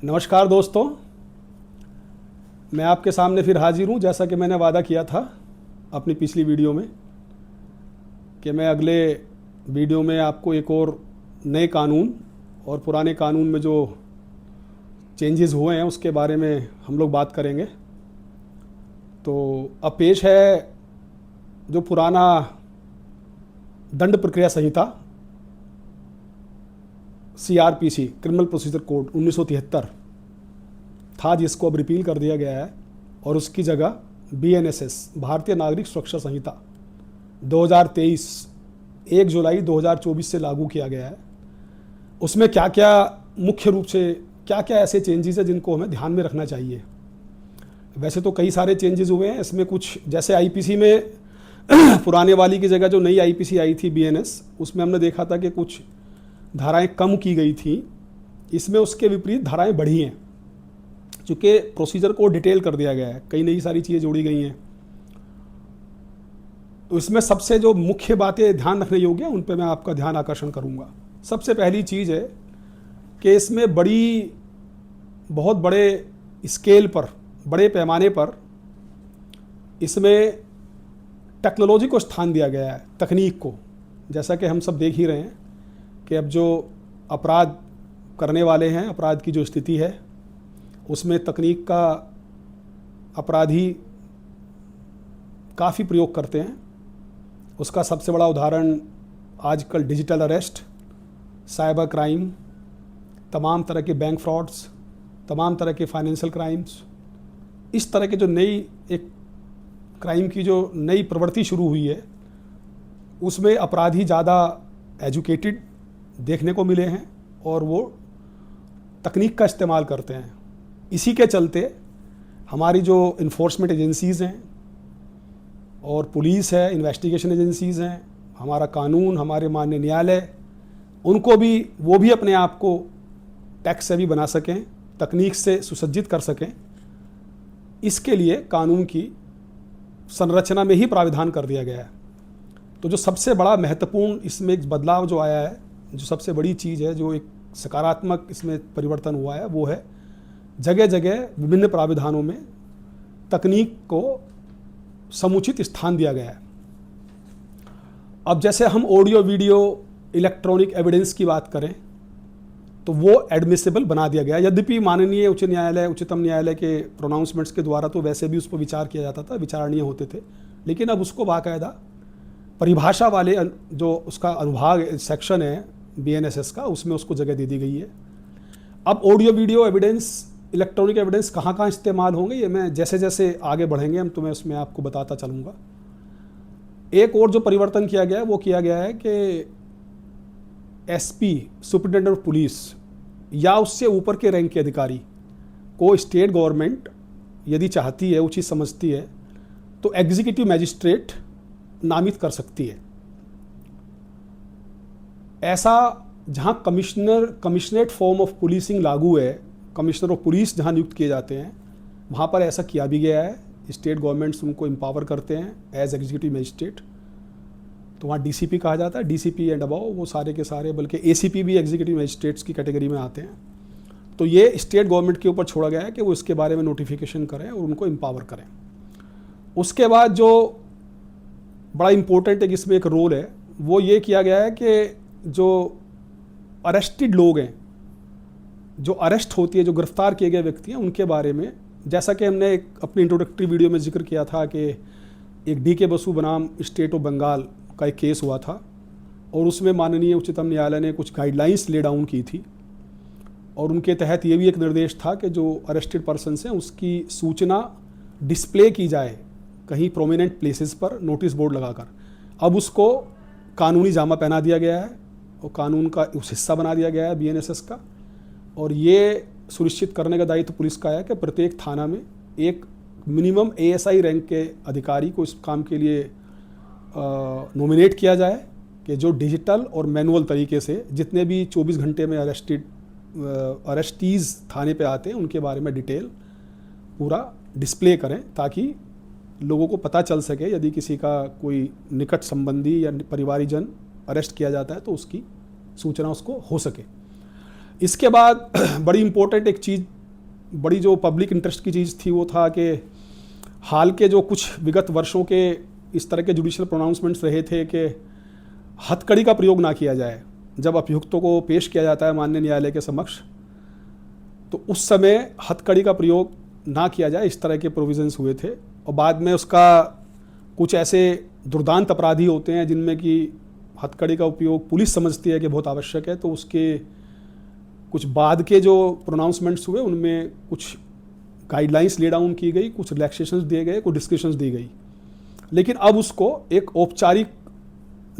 नमस्कार दोस्तों, मैं आपके सामने फिर हाजिर हूँ। जैसा कि मैंने वादा किया था अपनी पिछली वीडियो में कि मैं अगले वीडियो में आपको एक और नए कानून और पुराने कानून में जो चेंजेस हुए हैं उसके बारे में हम लोग बात करेंगे। तो अब पेश है जो पुराना दंड प्रक्रिया संहिता CRPC क्रिमिनल प्रोसीजर कोड 1973 था, जिसको अब रिपील कर दिया गया है और उसकी जगह BNSS भारतीय नागरिक सुरक्षा संहिता 2023 1 जुलाई 2024 से लागू किया गया है। उसमें क्या क्या मुख्य रूप से क्या क्या ऐसे चेंजेस हैं जिनको हमें ध्यान में रखना चाहिए। वैसे तो कई सारे चेंजेस हुए हैं, इसमें कुछ जैसे IPC में पुराने वाली की जगह जो नई IPC आई थी BNS, उसमें हमने देखा था कि कुछ धाराएं कम की गई थी। इसमें उसके विपरीत धाराएं बढ़ी हैं, चूँकि प्रोसीजर को डिटेल कर दिया गया है, कई नई सारी चीज़ें जोड़ी गई हैं। तो इसमें सबसे जो मुख्य बातें ध्यान रखने योग्य हैं उन पर मैं आपका ध्यान आकर्षण करूंगा। सबसे पहली चीज़ है कि इसमें बहुत बड़े स्केल पर, बड़े पैमाने पर इसमें टेक्नोलॉजी को स्थान दिया गया है, तकनीक को। जैसा कि हम सब देख ही रहे हैं कि अब जो अपराध करने वाले हैं, अपराध की जो स्थिति है उसमें तकनीक का अपराधी काफ़ी प्रयोग करते हैं। उसका सबसे बड़ा उदाहरण आजकल डिजिटल अरेस्ट, साइबर क्राइम, तमाम तरह के बैंक फ्रॉड्स, तमाम तरह के फाइनेंशियल क्राइम्स, इस तरह के जो नई एक क्राइम की जो नई प्रवृत्ति शुरू हुई है उसमें अपराधी ज़्यादा एजुकेटेड देखने को मिले हैं और वो तकनीक का इस्तेमाल करते हैं। इसी के चलते हमारी जो इन्फोर्समेंट एजेंसीज़ हैं और पुलिस है, इन्वेस्टिगेशन एजेंसीज़ हैं, हमारा कानून, हमारे माननीय न्यायालय, उनको भी वो भी अपने आप को टैक्स सेवी बना सकें, तकनीक से सुसज्जित कर सकें। इसके लिए कानून की संरचना में ही प्राविधान कर दिया गया है। तो जो सबसे बड़ा महत्वपूर्ण इसमें एक बदलाव जो आया है, जो सबसे बड़ी चीज़ है, जो एक सकारात्मक इसमें परिवर्तन हुआ है, वो है जगह जगह विभिन्न प्राविधानों में तकनीक को समुचित स्थान दिया गया है। अब जैसे हम ऑडियो वीडियो इलेक्ट्रॉनिक एविडेंस की बात करें तो वो एडमिसिबल बना दिया गया। यद्यपि माननीय उच्चतम न्यायालय के प्रोनाउंसमेंट्स के द्वारा तो वैसे भी उस पर विचार किया जाता था, विचारणीय होते थे, लेकिन अब उसको बाकायदा परिभाषा वाले जो उसका अनुभाग सेक्शन है BNSS का, उसमें उसको जगह दे दी गई है। अब audio video evidence, electronic evidence कहाँ कहाँ इस्तेमाल होंगे, ये मैं जैसे जैसे आगे बढ़ेंगे हम तुम्हें उसमें आपको बताता चलूँगा। एक और जो परिवर्तन किया गया है वो किया गया है कि SP सुपरिटेंडेंट ऑफ पुलिस या उससे ऊपर के रैंक के अधिकारी को स्टेट गवर्नमेंट यदि चाहती है, उचित समझती है, तो एग्जीक्यूटिव मैजिस्ट्रेट नामित कर सकती है। ऐसा जहाँ कमिश्नरेट फॉर्म ऑफ पुलिसिंग लागू है, कमिश्नर ऑफ पुलिस जहाँ नियुक्त किए जाते हैं, वहाँ पर ऐसा किया भी गया है। स्टेट गवर्नमेंट्स उनको एम्पावर करते हैं एज एग्जीक्यूटिव मैजिस्ट्रेट। तो वहाँ DCP कहा जाता है, DCP एंड अबव वो सारे के सारे, बल्कि ACP भी एग्जीक्यूटिव मैजिस्ट्रेट्स की कैटेगरी में आते हैं। तो ये स्टेट गवर्नमेंट के ऊपर छोड़ा गया है कि वो इसके बारे में नोटिफिकेशन करें और उनको एम्पावर करें। उसके बाद जो बड़ा इम्पोर्टेंट है इसमें एक रोल है, वो ये किया गया है कि जो अरेस्टेड लोग हैं, जो अरेस्ट होती है, जो गिरफ्तार किए गए व्यक्ति हैं, उनके बारे में, जैसा कि हमने एक अपनी इंट्रोडक्टरी वीडियो में जिक्र किया था कि एक DK बसु बनाम स्टेट ऑफ बंगाल का एक केस हुआ था और उसमें माननीय उच्चतम न्यायालय ने कुछ गाइडलाइंस ले डाउन की थी और उनके तहत ये भी एक निर्देश था कि जो अरेस्टेड पर्सन्स हैं उसकी सूचना डिस्प्ले की जाए कहीं प्रोमिनेंट प्लेसेस पर नोटिस बोर्ड लगाकर। अब उसको कानूनी जामा पहना दिया गया है और कानून का उस हिस्सा बना दिया गया है BNSS का, और ये सुनिश्चित करने का दायित्व पुलिस का है कि प्रत्येक थाना में एक मिनिमम ASI रैंक के अधिकारी को इस काम के लिए नॉमिनेट किया जाए कि जो डिजिटल और मैनुअल तरीके से जितने भी 24 घंटे में अरेस्टीज़ थाने पे आते हैं उनके बारे में डिटेल पूरा डिस्प्ले करें, ताकि लोगों को पता चल सके यदि किसी का कोई निकट संबंधी या परिवारीजन अरेस्ट किया जाता है तो उसकी सूचना उसको हो सके। इसके बाद बड़ी इम्पोर्टेंट एक चीज़, बड़ी जो पब्लिक इंटरेस्ट की चीज़ थी वो था कि हाल के जो कुछ विगत वर्षों के इस तरह के जुडिशियल प्रोनाउंसमेंट्स रहे थे कि हथकड़ी का प्रयोग ना किया जाए जब अभियुक्तों को पेश किया जाता है माननीय न्यायालय के समक्ष, तो उस समय हथकड़ी का प्रयोग ना किया जाए, इस तरह के प्रोविजंस हुए थे। और बाद में उसका कुछ ऐसे दुर्दांत अपराधी होते हैं जिनमें कि हथकड़ी का उपयोग पुलिस समझती है कि बहुत आवश्यक है, तो उसके कुछ बाद के जो प्रोनाउंसमेंट्स हुए उनमें कुछ गाइडलाइंस ले डाउन की गई, कुछ रिलैक्सेशंस दिए गए, कुछ डिस्क्रिप्शंस दी गई, लेकिन अब उसको एक औपचारिक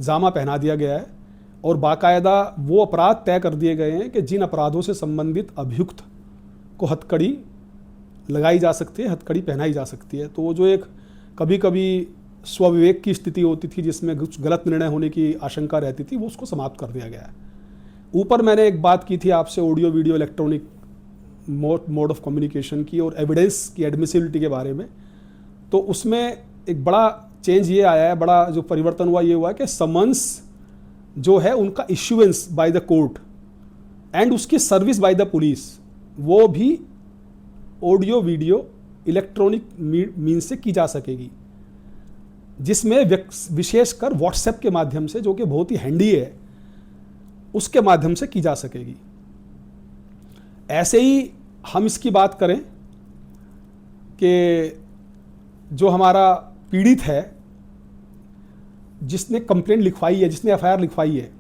जामा पहना दिया गया है और बाकायदा वो अपराध तय कर दिए गए हैं कि जिन अपराधों से संबंधित अभियुक्त को हथकड़ी लगाई जा सकती है, हथकड़ी पहनाई जा सकती है। तो वो जो एक कभी कभी स्वविवेक की स्थिति होती थी जिसमें कुछ गलत निर्णय होने की आशंका रहती थी, वो उसको समाप्त कर दिया गया है। ऊपर मैंने एक बात की थी आपसे audio video electronic mode of communication की और एविडेंस की एडमिसिबिलिटी के बारे में, तो उसमें एक बड़ा चेंज ये आया है, बड़ा जो परिवर्तन हुआ ये हुआ है कि समन्स जो है उनका issuance by the court and उसकी सर्विस बाय द पुलिस, वो भी ऑडियो वीडियो इलेक्ट्रॉनिक मीन्स से की जा सकेगी, जिसमें विशेषकर व्हाट्सएप के माध्यम से, जो कि बहुत ही हैंडी है, उसके माध्यम से की जा सकेगी। ऐसे ही हम इसकी बात करें कि जो हमारा पीड़ित है जिसने कंप्लेंट लिखवाई है, जिसने एफआईआर लिखवाई है,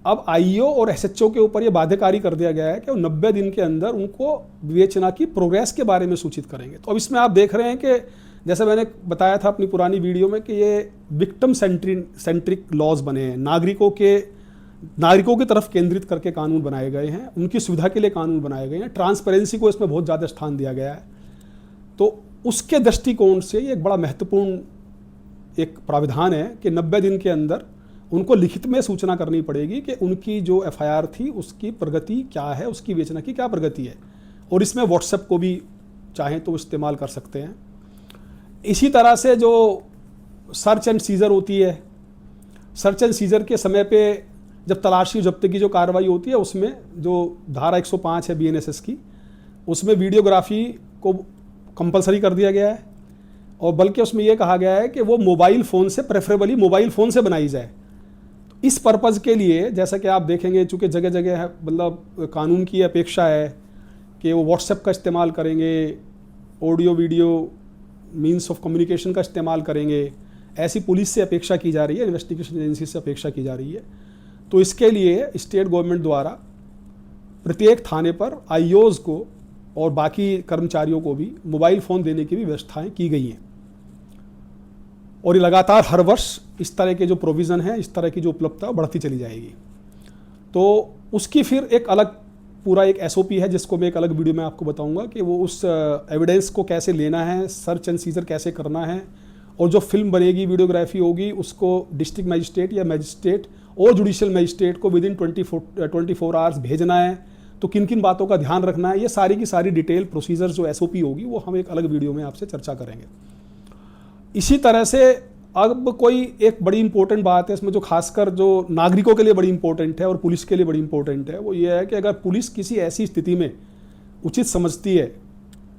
अब आईओ और एसएचओ के ऊपर यह बाध्यकारी कर दिया गया है कि वो 90 दिन के अंदर उनको विवेचना की प्रोग्रेस के बारे में सूचित करेंगे। तो अब इसमें आप देख रहे हैं कि जैसे मैंने बताया था अपनी पुरानी वीडियो में कि ये विक्टिम सेंट्रिक लॉज बने हैं, नागरिकों की तरफ केंद्रित करके कानून बनाए गए हैं, उनकी सुविधा के लिए कानून बनाए गए हैं, ट्रांसपेरेंसी को इसमें बहुत ज़्यादा स्थान दिया गया है। तो उसके दृष्टिकोण से ये एक बड़ा महत्वपूर्ण एक प्राविधान है कि 90 दिन के अंदर उनको लिखित में सूचना करनी पड़ेगी कि उनकी जो एफआईआर थी उसकी प्रगति क्या है, उसकी विवेचना की क्या प्रगति है, और इसमें व्हाट्सएप को भी चाहें तो इस्तेमाल कर सकते हैं। इसी तरह से जो सर्च एंड सीजर होती है, सर्च एंड सीजर के समय पे जब तलाशी जब्त की जो कार्रवाई होती है उसमें जो धारा 105 है बीएनएसएस की, उसमें वीडियोग्राफी को कंपलसरी कर दिया गया है और बल्कि उसमें यह कहा गया है कि वो मोबाइल फ़ोन से, प्रेफरेबली मोबाइल फ़ोन से बनाई जाए। तो इस पर्पज़ के लिए जैसा कि आप देखेंगे, चूँकि जगह जगह है, मतलब कानून की अपेक्षा है कि वो व्हाट्सएप का इस्तेमाल करेंगे, audio video means of communication का इस्तेमाल करेंगे, ऐसी पुलिस से अपेक्षा की जा रही है, इन्वेस्टिगेशन एजेंसी से अपेक्षा की जा रही है। तो इसके लिए स्टेट गवर्नमेंट द्वारा प्रत्येक थाने पर आईओज़ को और बाकी कर्मचारियों को भी मोबाइल फ़ोन देने की भी व्यवस्थाएं की गई हैं और ये लगातार हर वर्ष इस तरह के जो प्रोविज़न है, इस तरह की जो उपलब्धता बढ़ती चली जाएगी। तो उसकी फिर एक अलग पूरा एक एसओपी है जिसको मैं एक अलग वीडियो में आपको बताऊंगा कि वो उस एविडेंस को कैसे लेना है, सर्च एंड सीजर कैसे करना है, और जो फिल्म बनेगी, वीडियोग्राफी होगी, उसको डिस्ट्रिक्ट मजिस्ट्रेट या मजिस्ट्रेट और जुडिशियल मजिस्ट्रेट को विदिन 24 आवर्स भेजना है, तो किन किन बातों का ध्यान रखना है, ये सारी की सारी डिटेल प्रोसीजर जो एसओपी होगी वो हम एक अलग वीडियो में आपसे चर्चा करेंगे। इसी तरह से अब कोई एक बड़ी इंपॉर्टेंट बात है इसमें जो खासकर जो नागरिकों के लिए बड़ी इंपॉर्टेंट है और पुलिस के लिए बड़ी इंपॉर्टेंट है, वो ये है कि अगर पुलिस किसी ऐसी स्थिति में उचित समझती है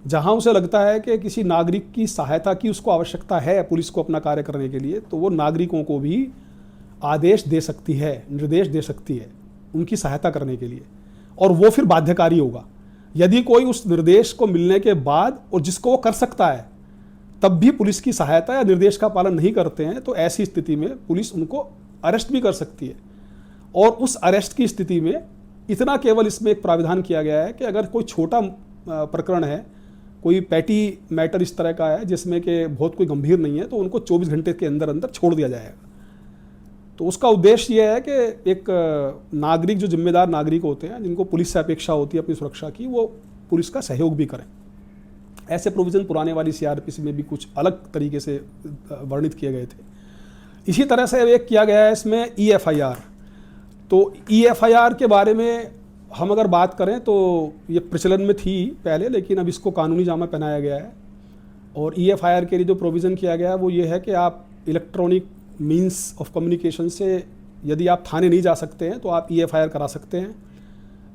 जहां उसे लगता है कि किसी नागरिक की सहायता की उसको आवश्यकता है पुलिस को अपना कार्य करने के लिए, तो वो नागरिकों को भी आदेश दे सकती है, निर्देश दे सकती है उनकी सहायता करने के लिए, और वो फिर बाध्यकारी होगा। यदि कोई उस निर्देश को मिलने के बाद और जिसको वो कर सकता है तब भी पुलिस की सहायता या निर्देश का पालन नहीं करते हैं, तो ऐसी स्थिति में पुलिस उनको अरेस्ट भी कर सकती है। और उस अरेस्ट की स्थिति में इतना केवल इसमें एक प्राविधान किया गया है कि अगर कोई छोटा प्रकरण है, कोई पैटी मैटर इस तरह का है जिसमें कि बहुत कोई गंभीर नहीं है, तो उनको 24 घंटे के अंदर अंदर छोड़ दिया जाएगा। तो उसका उद्देश्य यह है कि एक नागरिक, जो जिम्मेदार नागरिक होते हैं, जिनको पुलिस से अपेक्षा होती है अपनी सुरक्षा की, वो पुलिस का सहयोग भी करें। ऐसे प्रोविज़न पुराने वाली सीआरपीसी में भी कुछ अलग तरीके से वर्णित किए गए थे। इसी तरह से एक किया गया है इसमें ईएफआईआर। तो ईएफआईआर के बारे में हम अगर बात करें तो ये प्रचलन में थी पहले, लेकिन अब इसको कानूनी जामा पहनाया गया है। और ईएफआईआर के लिए जो प्रोविज़न किया गया है वो ये है कि आप इलेक्ट्रॉनिक मीन्स ऑफ कम्युनिकेशन से यदि आप थाने नहीं जा सकते हैं तो आप ईएफआईआर करा सकते हैं।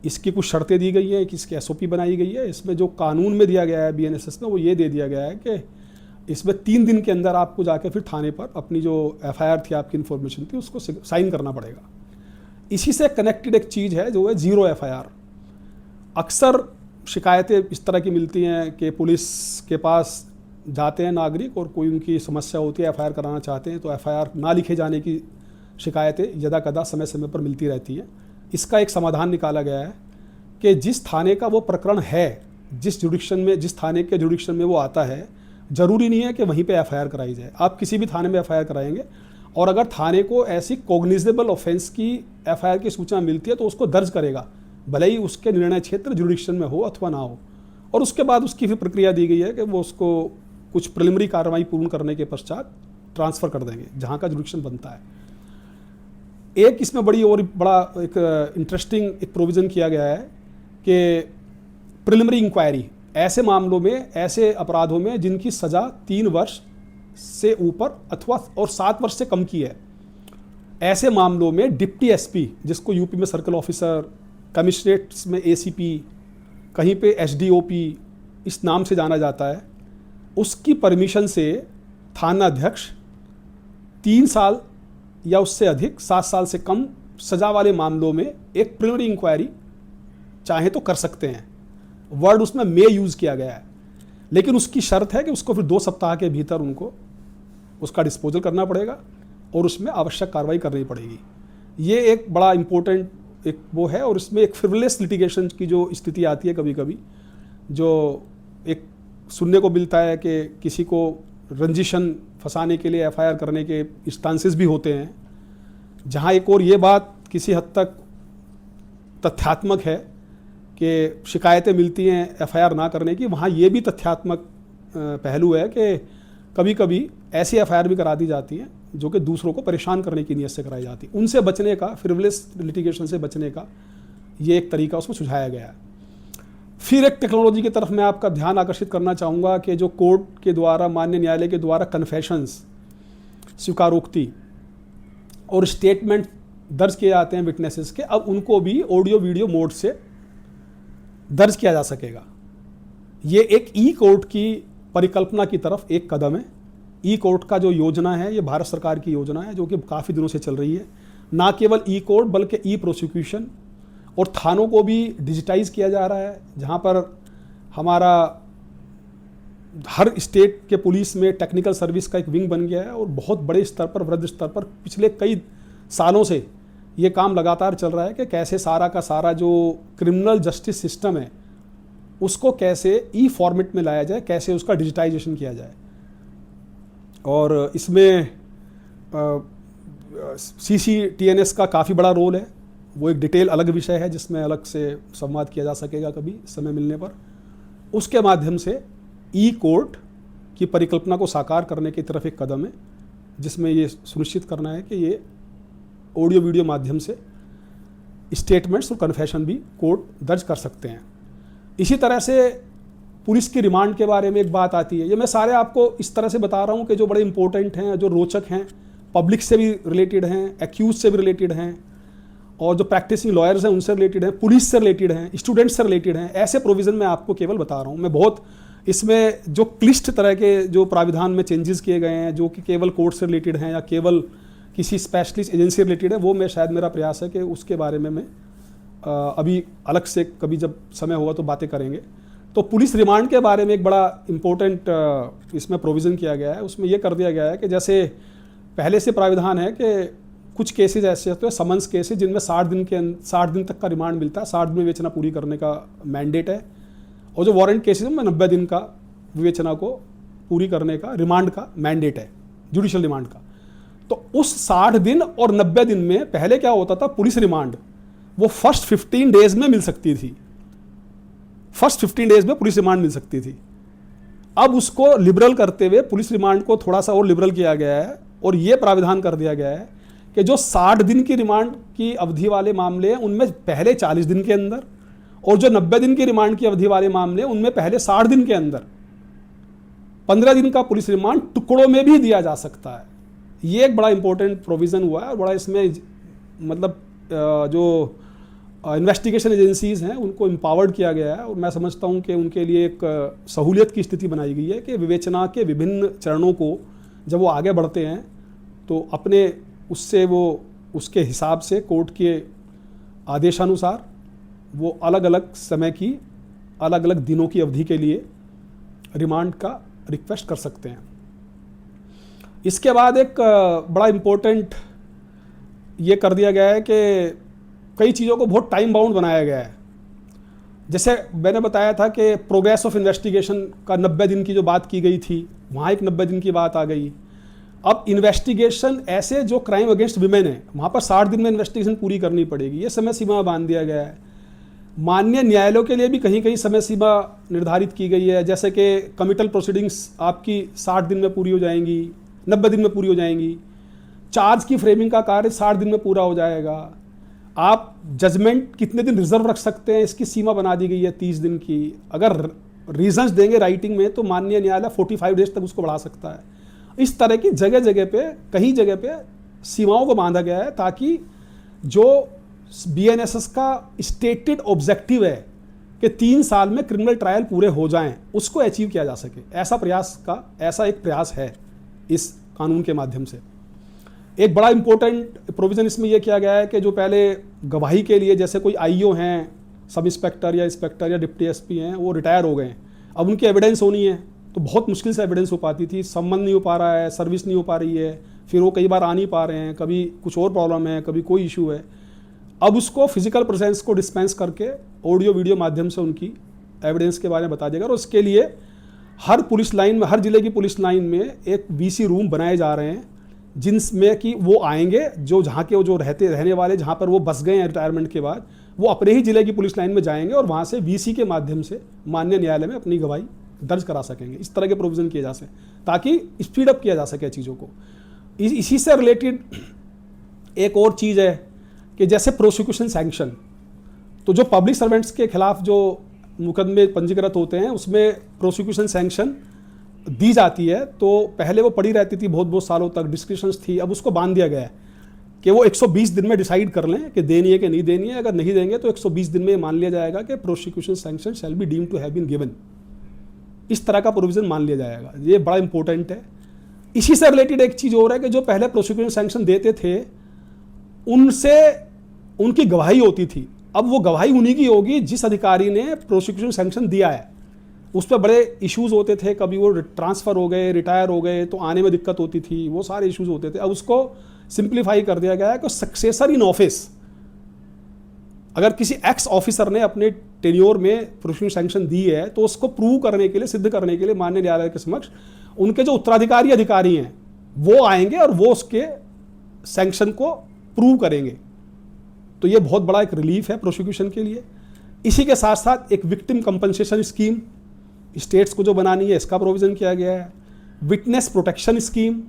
इसकी कुछ शर्तें दी गई हैं, इसकी एसओपी बनाई गई है। इसमें जो कानून में दिया गया है बीएनएसएस में, वो ये दे दिया गया है कि इसमें 3 दिन के अंदर आपको जाके फिर थाने पर अपनी जो एफआईआर थी, आपकी इन्फॉर्मेशन थी, उसको साइन करना पड़ेगा। इसी से कनेक्टेड एक चीज़ है जो है 0 एफआईआर। अक्सर शिकायतें इस तरह की मिलती हैं कि पुलिस के पास जाते हैं नागरिक और कोई उनकी समस्या होती है, एफआईआर कराना चाहते हैं, तो एफआईआर ना लिखे जाने की शिकायतें यदा कदा समय समय पर मिलती रहती हैं। इसका एक समाधान निकाला गया है कि जिस थाने का वो प्रकरण है, जिस जुडिक्शन में, जिस थाने के जुडिक्शन में वो आता है, ज़रूरी नहीं है कि वहीं पे एफआईआर कराई जाए। आप किसी भी थाने में एफआईआर कराएंगे और अगर थाने को ऐसी कॉग्निजेबल ऑफेंस की एफआईआर की सूचना मिलती है तो उसको दर्ज करेगा, भले ही उसके निर्णय क्षेत्र जुडिक्शन में हो अथवा ना हो। और उसके बाद उसकी फिर प्रक्रिया दी गई है कि वो उसको कुछ प्रिलिमिनरी कार्रवाई पूर्ण करने के पश्चात ट्रांसफ़र कर देंगे जहाँ का जुडिक्शन बनता है। एक इसमें बड़ा एक इंटरेस्टिंग एक प्रोविज़न किया गया है कि प्रिलिमिनरी इंक्वायरी ऐसे मामलों में, ऐसे अपराधों में जिनकी सज़ा 3 वर्ष से ऊपर अथवा और 7 वर्ष से कम की है, ऐसे मामलों में डिप्टी एसपी, जिसको यूपी में सर्कल ऑफिसर, कमिश्नरेट्स में एसीपी, कहीं पे एसडीओपी इस नाम से जाना जाता है, उसकी परमिशन से थानाध्यक्ष 3 साल या उससे अधिक 7 साल से कम सज़ा वाले मामलों में एक प्रिलिमिनरी इंक्वायरी चाहे तो कर सकते हैं। वर्ड उसमें मे यूज़ किया गया है, लेकिन उसकी शर्त है कि उसको फिर 2 सप्ताह के भीतर उनको उसका डिस्पोजल करना पड़ेगा और उसमें आवश्यक कार्रवाई करनी पड़ेगी। ये एक बड़ा इम्पोर्टेंट एक वो है। और इसमें एक फ्रिवलेस लिटिगेशन की जो स्थिति आती है कभी कभी, जो एक सुनने को मिलता है कि किसी को रंजिशन फंसाने के लिए एफआईआर करने के इंस्टांसेस भी होते हैं, जहाँ एक और ये बात किसी हद तक तथ्यात्मक है कि शिकायतें मिलती हैं एफआईआर ना करने की, वहाँ ये भी तथ्यात्मक पहलू है कि कभी कभी ऐसी एफआईआर भी करा दी जाती हैं जो कि दूसरों को परेशान करने की नीयत से कराई जाती है। उनसे बचने का, फ्रिवलेस लिटिगेशन से बचने का ये एक तरीका उसमें सुझाया गया है। फिर एक टेक्नोलॉजी की तरफ मैं आपका ध्यान आकर्षित करना चाहूँगा कि जो कोर्ट के द्वारा, माननीय न्यायालय के द्वारा कन्फेशंस, स्वीकारोक्ति और स्टेटमेंट दर्ज किए जाते हैं विटनेसेस के, अब उनको भी ऑडियो वीडियो मोड से दर्ज किया जा सकेगा। ये एक ई कोर्ट की परिकल्पना की तरफ एक कदम है। ई कोर्ट का जो योजना है, ये भारत सरकार की योजना है जो कि काफ़ी दिनों से चल रही है। ना केवल ई कोर्ट बल्कि ई प्रोसिक्यूशन, और थानों को भी डिजिटाइज किया जा रहा है, जहाँ पर हमारा हर स्टेट के पुलिस में टेक्निकल सर्विस का एक विंग बन गया है और बहुत बड़े स्तर पर, वृहद स्तर पर पिछले कई सालों से ये काम लगातार चल रहा है कि कैसे सारा का सारा जो क्रिमिनल जस्टिस सिस्टम है उसको कैसे ई फॉर्मेट में लाया जाए, कैसे उसका डिजिटाइजेशन किया जाए। और इसमें CCTNS का काफ़ी बड़ा रोल है। वो एक डिटेल अलग विषय है जिसमें अलग से संवाद किया जा सकेगा कभी समय मिलने पर। उसके माध्यम से ई कोर्ट की परिकल्पना को साकार करने की तरफ एक कदम है, जिसमें ये सुनिश्चित करना है कि ये ऑडियो वीडियो माध्यम से स्टेटमेंट्स और कन्फेशन भी कोर्ट दर्ज कर सकते हैं। इसी तरह से पुलिस की रिमांड के बारे में एक बात आती है। ये मैं सारे आपको इस तरह से बता रहा हूँ कि जो बड़े इंपॉर्टेंट हैं, जो रोचक हैं, पब्लिक से भी रिलेटेड हैं, एक्यूज से भी रिलेटेड हैं, और जो प्रैक्टिसिंग लॉयर्स हैं उनसे रिलेटेड हैं, पुलिस से रिलेटेड हैं, स्टूडेंट्स से रिलेटेड हैं। ऐसे प्रोविज़न मैं आपको केवल बता रहा हूँ। मैं बहुत इसमें जो क्लिष्ट तरह के जो प्राविधान में चेंजेस किए गए हैं, जो कि केवल कोर्ट से रिलेटेड हैं या केवल किसी स्पेशलिस्ट एजेंसी से रिलेटेड है, वो मैं शायद, मेरा प्रयास है कि उसके बारे में मैं अभी अलग से कभी जब समय होगा तो बातें करेंगे। तो पुलिस रिमांड के बारे में एक बड़ा इम्पोर्टेंट इसमें प्रोविज़न किया गया है। उसमें यह कर दिया गया है कि जैसे पहले से प्राविधान है कि कुछ केसेस ऐसे होते हैं, समन्स केसेस, जिनमें 60 दिन तक का रिमांड मिलता है, 60 दिन विवेचना पूरी करने का मैंडेट है। और जो वारंट केसेस में 90 दिन का विवेचना को पूरी करने का रिमांड का मैंडेट है, जुडिशियल रिमांड का। तो उस 60 दिन और 90 दिन में पहले क्या होता था, पुलिस रिमांड वो फर्स्ट 15 डेज में मिल सकती थी। फर्स्ट 15 डेज में पुलिस रिमांड मिल सकती थी। अब उसको लिबरल करते हुए पुलिस रिमांड को थोड़ा सा और लिबरल किया गया है और ये प्राविधान कर दिया गया है कि जो 60 दिन की रिमांड की अवधि वाले मामले हैं उनमें पहले 40 दिन के अंदर, और जो 90 दिन की रिमांड की अवधि वाले मामले हैं उनमें पहले 60 दिन के अंदर 15 दिन का पुलिस रिमांड टुकड़ों में भी दिया जा सकता है। ये एक बड़ा इंपॉर्टेंट प्रोविज़न हुआ है और बड़ा इसमें मतलब जो इन्वेस्टिगेशन एजेंसीज़ हैं उनको एम्पावर्ड किया गया है, और मैं समझता हूँ कि उनके लिए एक सहूलियत की स्थिति बनाई गई है कि विवेचना के विभिन्न चरणों को जब वो आगे बढ़ते हैं तो अपने उससे वो उसके हिसाब से कोर्ट के आदेशानुसार वो अलग अलग समय की अलग अलग दिनों की अवधि के लिए रिमांड का रिक्वेस्ट कर सकते हैं। इसके बाद एक बड़ा इम्पोर्टेंट ये कर दिया गया है कि कई चीज़ों को बहुत टाइम बाउंड बनाया गया है। जैसे मैंने बताया था कि प्रोग्रेस ऑफ इन्वेस्टिगेशन का 90 दिन की जो बात की गई थी, वहाँ एक 90 दिन की बात आ गई। अब इन्वेस्टिगेशन ऐसे जो क्राइम अगेंस्ट विमेन है वहाँ पर 60 दिन में इन्वेस्टिगेशन पूरी करनी पड़ेगी, ये समय सीमा बांध दिया गया है। माननीय न्यायालयों के लिए भी कहीं कहीं समय सीमा निर्धारित की गई है, जैसे कि कमिटल प्रोसीडिंग्स आपकी 60 दिन में पूरी हो जाएंगी, 90 दिन में पूरी हो जाएंगी। चार्ज की फ्रेमिंग का कार्य 60 दिन में पूरा हो जाएगा। आप जजमेंट कितने दिन रिजर्व रख सकते हैं इसकी सीमा बना दी गई है 30 दिन की। अगर रीजंस देंगे राइटिंग में तो माननीय न्यायालय 45 डेज तक उसको बढ़ा सकता है। इस तरह की जगह जगह पे कहीं जगह पे सीमाओं को बांधा गया है ताकि जो BNSS का स्टेटेड ऑब्जेक्टिव है कि 3 साल में क्रिमिनल ट्रायल पूरे हो जाएं, उसको अचीव किया जा सके। ऐसा एक प्रयास है इस कानून के माध्यम से। एक बड़ा इंपॉर्टेंट प्रोविज़न इसमें यह किया गया है कि जो पहले गवाही के लिए जैसे कोई IO हैं, सब इंस्पेक्टर या इंस्पेक्टर या डिप्टी SP हैं, वो रिटायर हो गए, अब उनकी एविडेंस होनी है तो बहुत मुश्किल से एविडेंस हो पाती थी। संबंध नहीं हो पा रहा है, सर्विस नहीं हो पा रही है, फिर वो कई बार आ नहीं पा रहे हैं, कभी कुछ और प्रॉब्लम है, कभी कोई इशू है। अब उसको फिजिकल प्रेजेंस को डिस्पेंस करके ऑडियो वीडियो माध्यम से उनकी एविडेंस के बारे में बता देगा। और उसके लिए हर पुलिस लाइन में, हर जिले की पुलिस लाइन में एक VC रूम बनाए जा रहे हैं जिनमें कि वो आएंगे, जो जहाँ के जो रहने वाले, जहाँ पर वो बस गए हैं रिटायरमेंट के बाद, वो अपने ही जिले की पुलिस लाइन में जाएंगे और वहाँ से VC के माध्यम से माननीय न्यायालय में अपनी गवाही दर्ज करा सकेंगे। इस तरह के प्रोविज़न किए जा सके ताकि स्पीड अप किया जा सके चीज़ों को। इसी से रिलेटेड एक और चीज़ है कि जैसे प्रोसिक्यूशन सैंक्शन, तो जो पब्लिक सर्वेंट्स के खिलाफ जो मुकदमे पंजीकृत होते हैं उसमें प्रोसिक्यूशन सैंक्शन दी जाती है। तो पहले वो पड़ी रहती थी बहुत सालों तक, डिस्कशंस थी, अब उसको बांध दिया गया है कि वो 120 दिन में डिसाइड कर लें कि देनी है कि नहीं देनी है। अगर नहीं देंगे तो 120 दिन में मान लिया जाएगा कि prosecution sanction shall be deemed to have been given. इस तरह का प्रोविज़न मान लिया जाएगा, ये बड़ा इंपॉर्टेंट है। इसी से रिलेटेड एक चीज़ और है कि जो पहले प्रोसिक्यूशन सैंक्शन देते थे उनसे उनकी गवाही होती थी, अब वो गवाही उन्हीं की होगी जिस अधिकारी ने प्रोसिक्यूशन सैंक्शन दिया है। उस पर बड़े इश्यूज होते थे, कभी वो ट्रांसफ़र हो गए, रिटायर हो गए तो आने में दिक्कत होती थी, वो सारे इश्यूज होते थे। अब उसको सिंप्लीफाई कर दिया गया है कि सक्सेसर इन ऑफिस, अगर किसी एक्स ऑफिसर ने अपने टेन्योर में प्रोसिक्यूशन सैंक्शन दी है तो उसको प्रूव करने के लिए, सिद्ध करने के लिए माननीय न्यायालय के समक्ष उनके जो उत्तराधिकारी अधिकारी हैं वो आएंगे और वो उसके सैंक्शन को प्रूव करेंगे। तो ये बहुत बड़ा एक रिलीफ है प्रोसिक्यूशन के लिए। इसी के साथ साथ एक विक्टिम कंपनसेशन स्कीम स्टेट्स को जो बनानी है, इसका प्रोविज़न किया गया है। विटनेस प्रोटेक्शन स्कीम,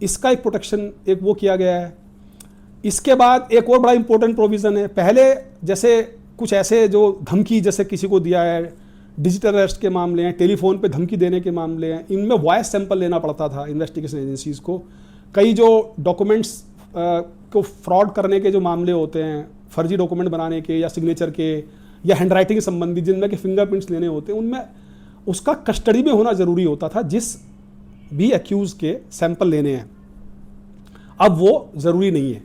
इसका एक प्रोटेक्शन एक वो किया गया है। इसके बाद एक और बड़ा इंपॉर्टेंट प्रोविज़न है, पहले जैसे कुछ ऐसे जो धमकी जैसे किसी को दिया है, डिजिटल अरेस्ट के मामले हैं, टेलीफोन पे धमकी देने के मामले हैं, इनमें वॉइस सैंपल लेना पड़ता था इन्वेस्टिगेशन एजेंसीज़ को। कई जो डॉक्यूमेंट्स को फ्रॉड करने के जो मामले होते हैं, फर्जी डॉक्यूमेंट बनाने के या सिग्नेचर के या हैंडराइटिंग संबंधी, जिनमें के फिंगरप्रिंट्स लेने होते हैं, उनमें उसका कस्टडी में होना ज़रूरी होता था जिस भी एक्यूज़ के सैंपल लेने हैं। अब वो ज़रूरी नहीं है,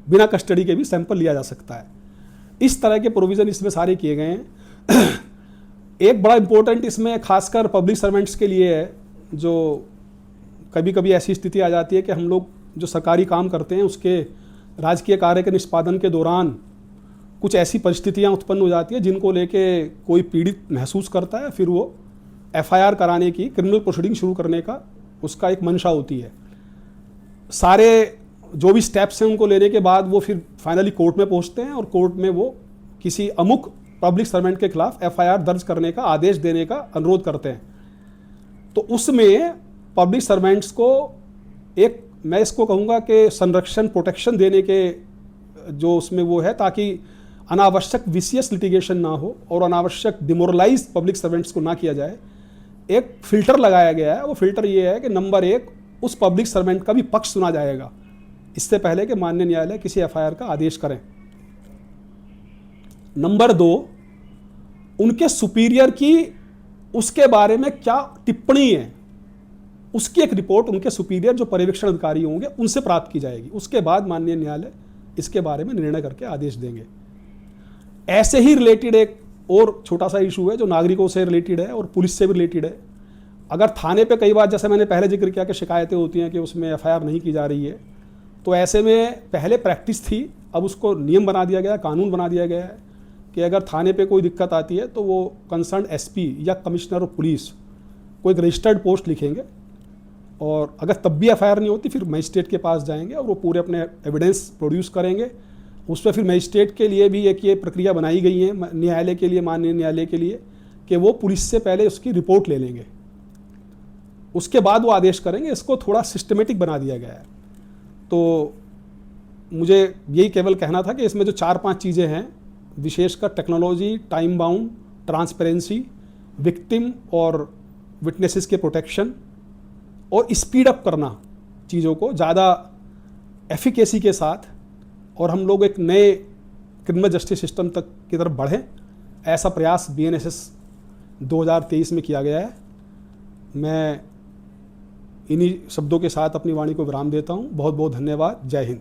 बिना कस्टडी के भी सैंपल लिया जा सकता है। इस तरह के प्रोविज़न इसमें सारे किए गए हैं। एक बड़ा इंपॉर्टेंट इसमें खासकर पब्लिक सर्वेंट्स के लिए है, जो कभी कभी ऐसी स्थिति आ जाती है कि हम लोग जो सरकारी काम करते हैं उसके राजकीय कार्य के निष्पादन के दौरान कुछ ऐसी परिस्थितियां उत्पन्न हो जाती है जिनको लेके कोई पीड़ित महसूस करता है, फिर वो FIR कराने की, क्रिमिनल प्रोसीडिंग शुरू करने का उसका एक मंशा होती है। सारे जो भी स्टेप्स हैं उनको लेने के बाद वो फिर फाइनली कोर्ट में पहुंचते हैं और कोर्ट में वो किसी अमुक पब्लिक सर्वेंट के खिलाफ FIR दर्ज करने का आदेश देने का अनुरोध करते हैं। तो उसमें पब्लिक सर्वेंट्स को एक, मैं इसको कहूँगा कि संरक्षण, प्रोटेक्शन देने के जो उसमें वो है, ताकि अनावश्यक विसियस लिटिगेशन ना हो और अनावश्यक डिमोरलाइज पब्लिक सर्वेंट्स को ना किया जाए। एक फ़िल्टर लगाया गया है, वो फ़िल्टर ये है कि नंबर 1, उस पब्लिक सर्वेंट का भी पक्ष सुना जाएगा इससे पहले कि माननीय न्यायालय किसी FIR का आदेश करें। नंबर 2, उनके सुपीरियर की उसके बारे में क्या टिप्पणी है, उसकी एक रिपोर्ट उनके सुपीरियर जो पर्यवेक्षण अधिकारी होंगे उनसे प्राप्त की जाएगी। उसके बाद माननीय न्यायालय इसके बारे में निर्णय करके आदेश देंगे। ऐसे ही रिलेटेड एक और छोटा सा इशू है जो नागरिकों से रिलेटेड है और पुलिस से भी रिलेटेड है। अगर थाने पे कई बार, जैसे मैंने पहले जिक्र किया कि शिकायतें होती हैं कि उसमें एफआईआर नहीं की जा रही है, तो ऐसे में पहले प्रैक्टिस थी, अब उसको नियम बना दिया गया, कानून बना दिया गया है कि अगर थाने पे कोई दिक्कत आती है तो वो कंसर्न एसपी या कमिश्नर ऑफ पुलिस को एक रजिस्टर्ड पोस्ट लिखेंगे, और अगर तब भी एफआईआर नहीं होती फिर मजिस्ट्रेट के पास जाएंगे और वो पूरे अपने एविडेंस प्रोड्यूस करेंगे। उस पर फिर मजिस्ट्रेट के लिए भी एक ये प्रक्रिया बनाई गई है न्यायालय के लिए, माननीय न्यायालय के लिए, कि वो पुलिस से पहले उसकी रिपोर्ट ले लेंगे, उसके बाद वो आदेश करेंगे। इसको थोड़ा सिस्टमेटिक बना दिया गया है। तो मुझे यही केवल कहना था कि इसमें जो 4-5 चीज़ें हैं, विशेषकर technology, time bound, transparency, victim और विटनेसेस के प्रोटेक्शन, और स्पीड अप करना चीज़ों को ज़्यादा एफिकेसी के साथ, और हम लोग एक नए क्रिमिनल जस्टिस सिस्टम तक की तरफ बढ़ें, ऐसा प्रयास BNSS 2023 में किया गया है। मैं इन्हीं शब्दों के साथ अपनी वाणी को विराम देता हूँ। बहुत बहुत धन्यवाद। जय हिंद।